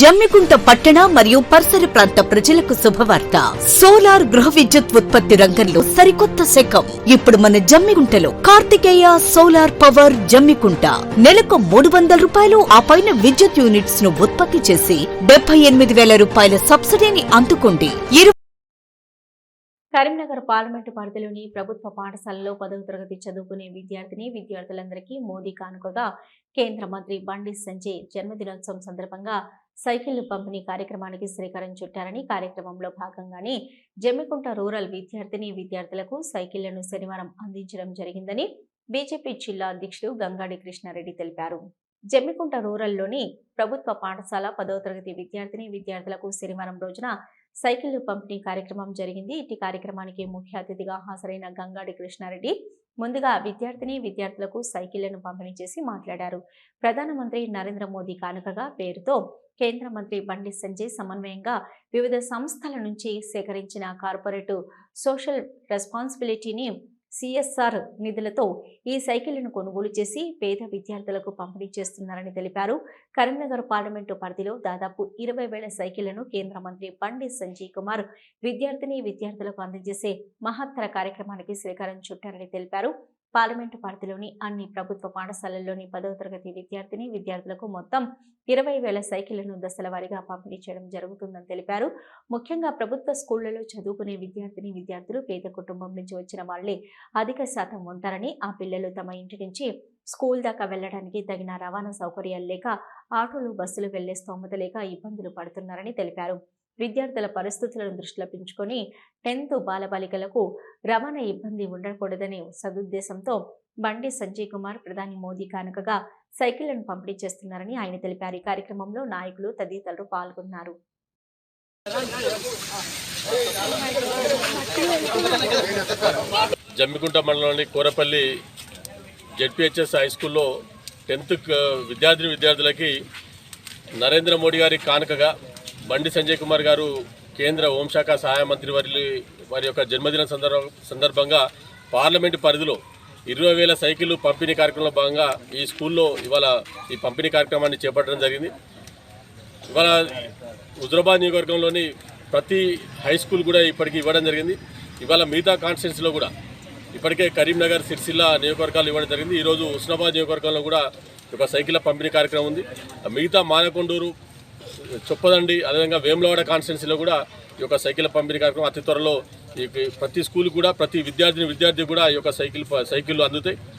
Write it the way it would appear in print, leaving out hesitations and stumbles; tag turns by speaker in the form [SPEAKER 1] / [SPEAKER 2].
[SPEAKER 1] జమ్మికుంట పట్టణ మరియు పరిసర ప్రాంత ప్రజలకు శుభవార్త. సోలార్ గృహ విద్యుత్ ఉత్పత్తి రంగంలో సరికొత్త శకం. ఇప్పుడు మన జమ్మికుంటలో కార్తికేయ సోలార్ పవర్ జమ్మికుంట నెలకు 300 రూపాయలు ఆ పైన విద్యుత్ యూనిట్స్ ను ఉత్పత్తి చేసి 78,000 రూపాయల సబ్సిడీని అందుకోండి.
[SPEAKER 2] కరీంనగర్ పార్లమెంటు పరిధిలోని ప్రభుత్వ పాఠశాలలో 10వ తరగతి చదువుకునే విద్యార్థులందరికీ మోదీ కానుకగా కేంద్ర మంత్రి బండి సంజయ్ జన్మదినోత్సవం సందర్భంగా సైకిళ్లు పంపిణీ కార్యక్రమానికి శ్రీకారం చుట్టారని, కార్యక్రమంలో భాగంగానే జమ్మికుంట రూరల్ విద్యార్థులకు సైకిళ్లను శనివారం అందించడం జరిగిందని బీజేపీ జిల్లా అధ్యక్షుడు గంగాడి కృష్ణారెడ్డి తెలిపారు. జమ్మికుంట రూరల్లోని ప్రభుత్వ పాఠశాల 10వ తరగతి విద్యార్థులకు శనివారం రోజున సైకిళ్లు పంపిణీ కార్యక్రమం జరిగింది. ఇటు కార్యక్రమానికి ముఖ్య అతిథిగా హాజరైన గంగాడి కృష్ణారెడ్డి ముందుగా విద్యార్థులకు సైకిళ్లను పంపిణీ చేసి మాట్లాడారు. ప్రధానమంత్రి నరేంద్ర మోదీ కానుకగా పేరుతో కేంద్ర మంత్రి బండి సంజయ్ సమన్వయంగా వివిధ సంస్థల నుంచి సేకరించిన కార్పొరేట్ సోషల్ రెస్పాన్సిబిలిటీని CSR నిధులతో ఈ సైకిళ్లను కొనుగోలు చేసి పేద విద్యార్థులకు పంపిణీ చేస్తున్నారని తెలిపారు. కరీంనగర్ పార్లమెంటు పరిధిలో దాదాపు 20,000 సైకిళ్లను కేంద్ర మంత్రి బండి సంజయ్ కుమార్ విద్యార్థులకు అందజేసే మహత్తర కార్యక్రమానికి శ్రీకారం చుట్టారని తెలిపారు. పార్లమెంటు పరిధిలోని అన్ని ప్రభుత్వ పాఠశాలల్లోని 10వ తరగతి విద్యార్థులకు మొత్తం 20,000 సైకిళ్లను దశల వారీగా పంపిణీ చేయడం జరుగుతుందని తెలిపారు. ముఖ్యంగా ప్రభుత్వ స్కూళ్లలో చదువుకునే విద్యార్థులు పేద కుటుంబం నుంచి వచ్చిన వాళ్లే అధిక శాతం ఉంటారని, ఆ పిల్లలు తమ ఇంటి నుంచి స్కూల్ దాకా వెళ్లడానికి తగిన రవాణా సౌకర్యాలు లేక ఆటోలు, బస్సులు వెళ్లే స్తోమత లేక ఇబ్బందులు పడుతున్నారని తెలిపారు. విద్యార్థుల పరిస్థితులను దృష్టిలో పెంచుకొని 10th బాలబాలికలకు రవాణా ఇబ్బంది ఉండకూడదనే సదుద్దేశంతో బండి సంజయ్ కుమార్ ప్రధాని మోదీ కానుకగా సైకిళ్లను పంపిణీ చేస్తున్నారని ఆయన తెలిపారు. ఈ కార్యక్రమంలో నాయకులు తదితరులు పాల్గొన్నారు.
[SPEAKER 3] జమ్మికుంట మండలంలోని కోరపల్లి జెడ్పీహెచ్ఎస్ హై స్కూల్లో 10th విద్యార్థులకి నరేంద్ర మోడీ గారి కానుకగా బండి సంజయ్ కుమార్ గారు కేంద్ర హోంశాఖ సహాయ మంత్రి వారి యొక్క జన్మదిన సందర్భంగా పార్లమెంటు పరిధిలో 20,000 సైకిళ్లు పంపిణీ కార్యక్రమంలో భాగంగా ఈ స్కూల్లో ఇవాళ ఈ పంపిణీ కార్యక్రమాన్ని చేపట్టడం జరిగింది. ఇవాళ హుజరాబాద్ నియోజకవర్గంలోని ప్రతి హై స్కూల్ కూడా ఇప్పటికీ ఇవ్వడం జరిగింది. ఇవాళ మిగతా కాన్స్టిట్యున్సీలో కూడా ఇప్పటికే కరీంనగర్, సిరిసిల్ల నియోజకవర్గాలు ఇవ్వడం జరిగింది. ఈరోజు హుస్నాబాద్ నియోజకవర్గంలో కూడా ఒక సైకిళ్ల పంపిణీ కార్యక్రమం ఉంది. మిగతా మానకొండూరు, చొప్పదండి, అదేవిధంగా వేములవాడ కాన్స్టిట్యున్సీలో కూడా ఈ యొక్క సైకిల్ పంపిణీ కార్యక్రమం అతి త్వరలో ప్రతి స్కూల్ కూడా ప్రతి విద్యార్థి కూడా ఈ యొక్క సైకిళ్ళు అందుతాయి.